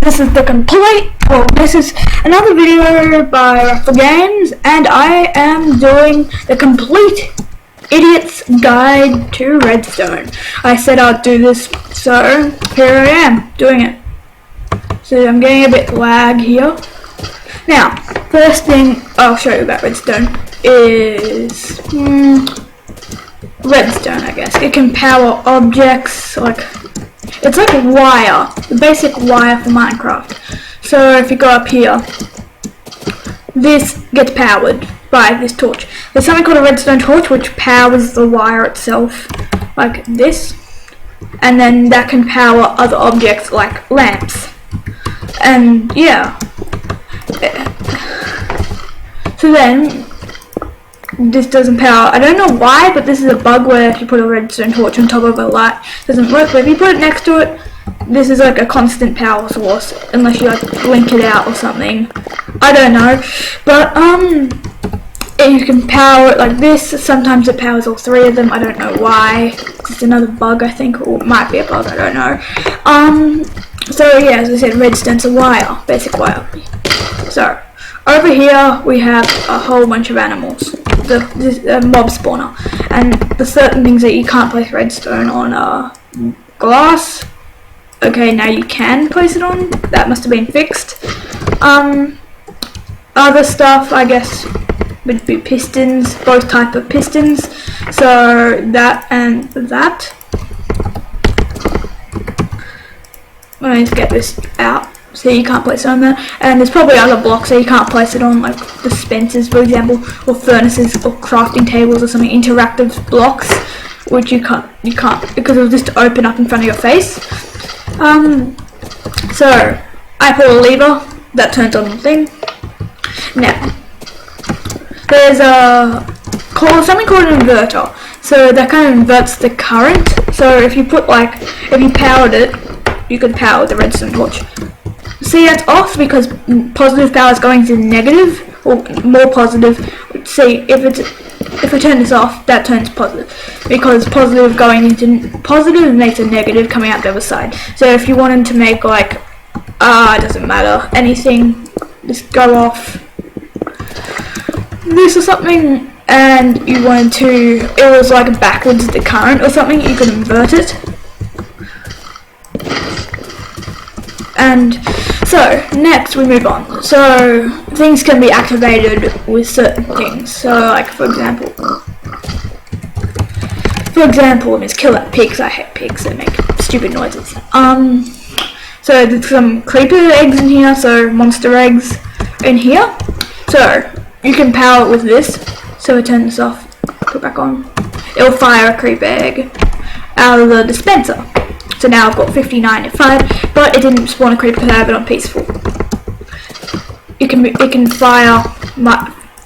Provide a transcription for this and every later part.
This is this is another video by Raffle Games, and I am doing the complete idiot's guide to Redstone. I said I'd do this, so here I am doing it. So I'm getting a bit lag here. Now, first thing I'll show you about Redstone is Redstone, I guess. It can power objects, it's like a wire, the basic wire for Minecraft. So if you go up here, this gets powered by this torch. There's something called a redstone torch which powers the wire itself, like this, and then that can power other objects like lamps. And yeah, so then this doesn't power. I don't know why, but this is a bug where if you put a redstone torch on top of a light, it doesn't work. But if you put it next to it, this is like a constant power source, unless you like blink it out or something. I don't know, but you can power it like this. Sometimes it powers all three of them. I don't know why. It's just another bug, I think, or it might be a bug. I don't know. So yeah, as I said, redstone's a wire, basic wire. So over here we have a whole bunch of animals. The mob spawner, and the certain things that you can't place redstone on glass. Okay, now you can place it on. That must have been fixed. Other stuff, I guess, would be pistons, both type of pistons. So that and that. Let me just get this out. So you can't place it on there, and there's probably other blocks that you can't place it on, like dispensers, for example, or furnaces, or crafting tables, or something, interactive blocks, which you can't because it'll just open up in front of your face. So I pull a lever that turns on the thing. Now there's something called an inverter. So that kind of inverts the current. So if you powered it, you could power the redstone torch. See, that's off because positive power is going to negative, or more positive. See, if I turn this off, that turns positive, because positive going into positive makes a negative coming out the other side. So if you wanted to make it doesn't matter, anything, just go off this or something, and you wanted to, it was like backwards the current or something, you could invert it. And so next we move on. So things can be activated with certain things. So like for example, let's kill that pig, because I hate pigs, they make stupid noises. So there's some creeper eggs in here, so monster eggs in here. So you can power it with this. So I turn this off, put it back on. It'll fire a creeper egg out of the dispenser. So now I've got 59 and 5, but it didn't spawn a creeper because I have it on peaceful. It can fire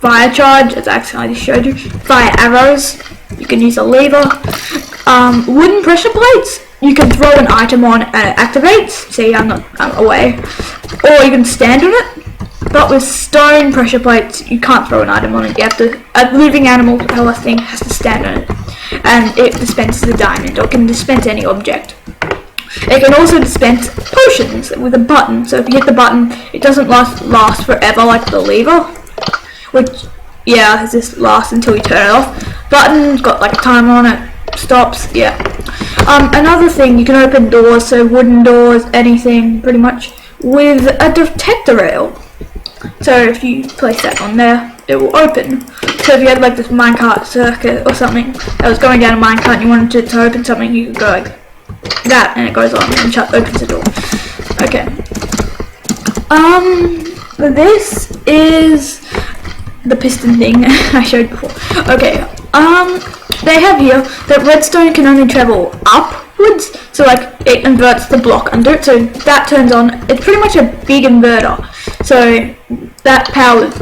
fire charge, as I accidentally showed you. Fire arrows. You can use a lever. Wooden pressure plates. You can throw an item on and it activates. See, I'm away. Or you can stand on it. But with stone pressure plates, you can't throw an item on it. You have to. A living animal thing has to stand on it, and it dispenses a diamond, or can dispense any object. It can also dispense potions with a button. So if you hit the button, it doesn't last forever like the lever, which just lasts until you turn it off. Button's got like a timer on it, stops. Yeah. Another thing, you can open doors, so wooden doors, anything pretty much, with a detector rail. So if you place that on there, it will open. So if you had like this minecart circuit or something that was going down a minecart and you wanted to open something, you could go like that, and it goes on and opens the door. Okay. This is the piston thing I showed before. Okay. They have here that redstone can only travel upwards, so like it inverts the block under it. So that turns on. It's pretty much a big inverter. So that powers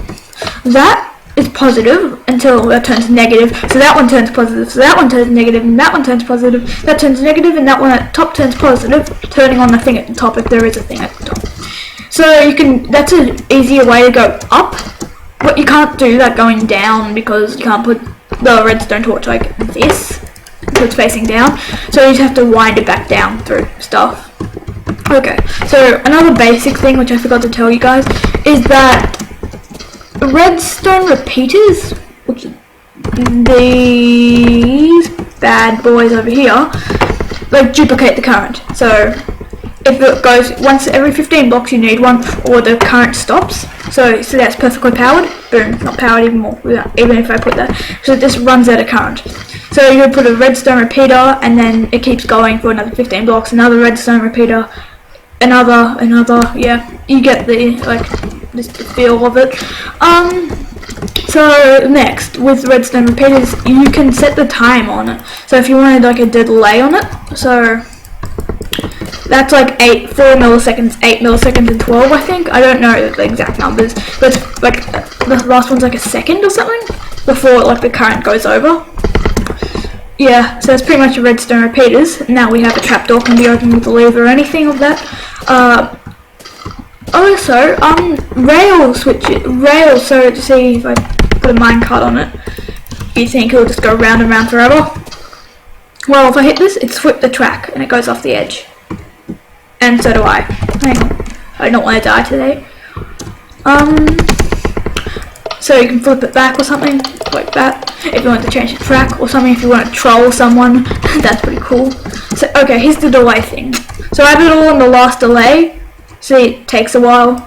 that. Is positive until that turns negative, so that one turns positive, so that one turns negative, and that one turns positive, that turns negative, and that one at the top turns positive, turning on the thing at the top if there is a thing at the top. So you can, that's an easier way to go up, but you can't do that going down because you can't put the redstone torch like this, so it's facing down, so you just have to wind it back down through stuff. Okay, so another basic thing which I forgot to tell you guys is that redstone repeaters, which are these bad boys over here, like duplicate the current. So if it goes once every 15 blocks, you need one, or the current stops. So that's perfectly powered. Boom, not powered even more. Even if I put that, so it just runs out of current. So you would put a redstone repeater, and then it keeps going for another 15 blocks. Another redstone repeater, another. Yeah, you get the just the feel of it. So next, with redstone repeaters, you can set the time on it. So if you wanted like a delay on it, so that's like 4 milliseconds, 8 milliseconds, and 12, I think. I don't know the exact numbers, but it's like the last one's like a second or something before like the current goes over. Yeah, so that's pretty much a redstone repeaters. Now we have a trapdoor, can be opened with a lever or anything of that. Also, rail switches, rails. So to see if I put a minecart on it, you think it'll just go round and round forever? Well, if I hit this, it's flipped the track and it goes off the edge. And so do I. Hang on, I don't want to die today. So you can flip it back or something like that. If you want to change the track or something, if you want to troll someone, that's pretty cool. So okay, here's the delay thing. So I have it all on the last delay. See, it takes a while.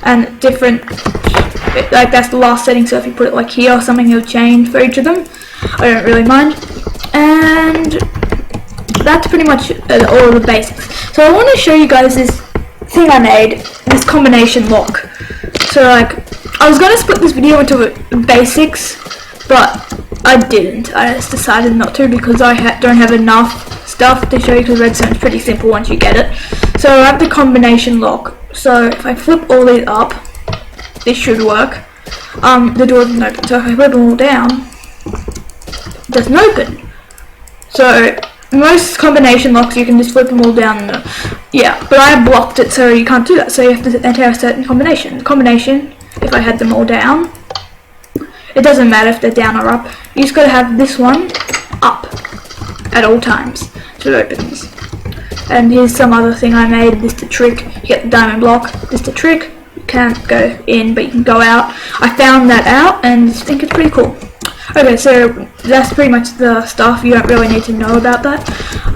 And different, like that's the last setting. So if you put it like here or something, it'll change for each of them. I don't really mind. And that's pretty much all of the basics. So I want to show you guys this thing I made, this combination lock. So like, I was going to split this video into basics, but I didn't. I just decided not to because I don't have enough stuff to show you, because redstone's pretty simple once you get it. So I have the combination lock. So if I flip all these up, this should work. The door doesn't open. So if I flip them all down, it doesn't open. So most combination locks you can just flip them all down. Yeah, but I blocked it so you can't do that. So you have to enter a certain combination. The combination, if I had them all down, it doesn't matter if they're down or up. You just got to have this one up at all times so it opens. And here's some other thing I made. This is the trick. You get the diamond block. This is the trick. You can't go in, but you can go out. I found that out and I think it's pretty cool. Okay, so that's pretty much the stuff. You don't really need to know about that.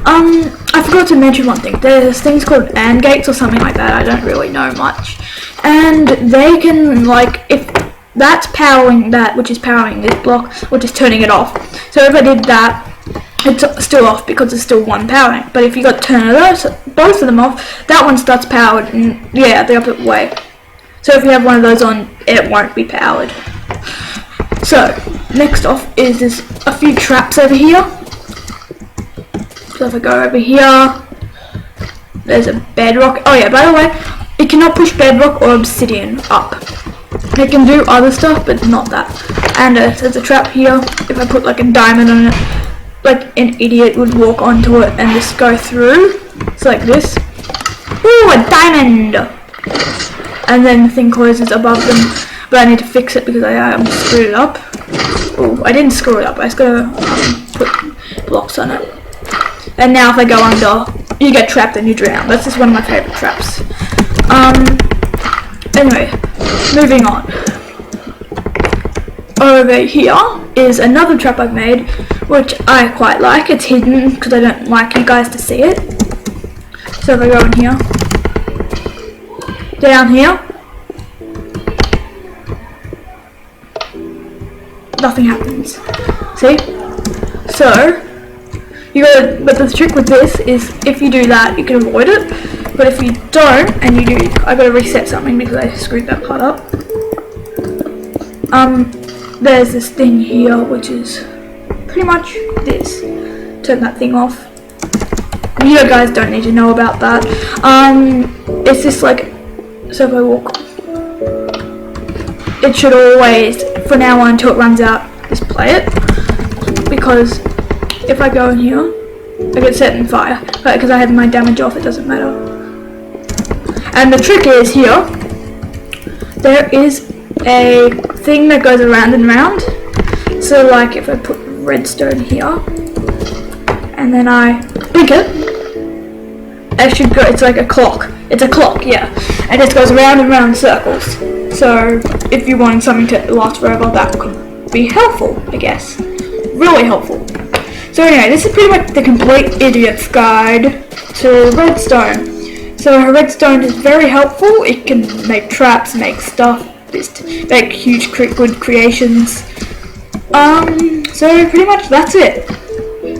I forgot to mention one thing. There's things called AND gates or something like that. I don't really know much. And they can, like, if that's powering that, which is powering this block, which is turning it off. So if I did that, it's still off because it's still one powering. But if you got to turn both of them off, that one starts powered, and yeah, the opposite way. So if you have one of those on, it won't be powered. So next off is there's a few traps over here. So if I go over here, there's a bedrock. Oh yeah, by the way, it cannot push bedrock or obsidian up. It can do other stuff, but not that. And there's a trap here. If I put like a diamond on it, like an idiot would walk onto it and just go through. It's like this. Ooh, a diamond! And then the thing closes above them, but I need to fix it because I screwed it up. Oh, I didn't screw it up. I just gotta put blocks on it. And now if I go under, you get trapped and you drown. That's just one of my favorite traps. Anyway, moving on. Over here is another trap I've made, which I quite like. It's hidden because I don't like you guys to see it. So if I go in here, down here, nothing happens. See? So you gotta, but the trick with this is if you do that, you can avoid it. But if you don't, and you do, I gotta reset something because I screwed that part up. There's this thing here, which is pretty much this. Turn that thing off. You guys don't need to know about that. It's just like, so if I walk, it should always, for now on until it runs out, just play it. Because if I go in here, I get set in fire. But because I have my damage off, it doesn't matter. And the trick is here, there is a thing that goes around and round. So like if I put redstone here, and then I pick it, it should go. It's like a clock. It's a clock, yeah, and it goes around and around in circles. So if you want something to last forever, that could be helpful, I guess. Really helpful. So anyway, this is pretty much the complete idiot's guide to redstone. So redstone is very helpful. It can make traps, make stuff, make huge good creations. So pretty much that's it.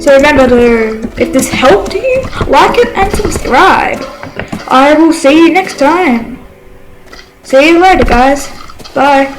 So remember to, if this helped you, like it and subscribe. I will see you next time. See you later, guys. Bye.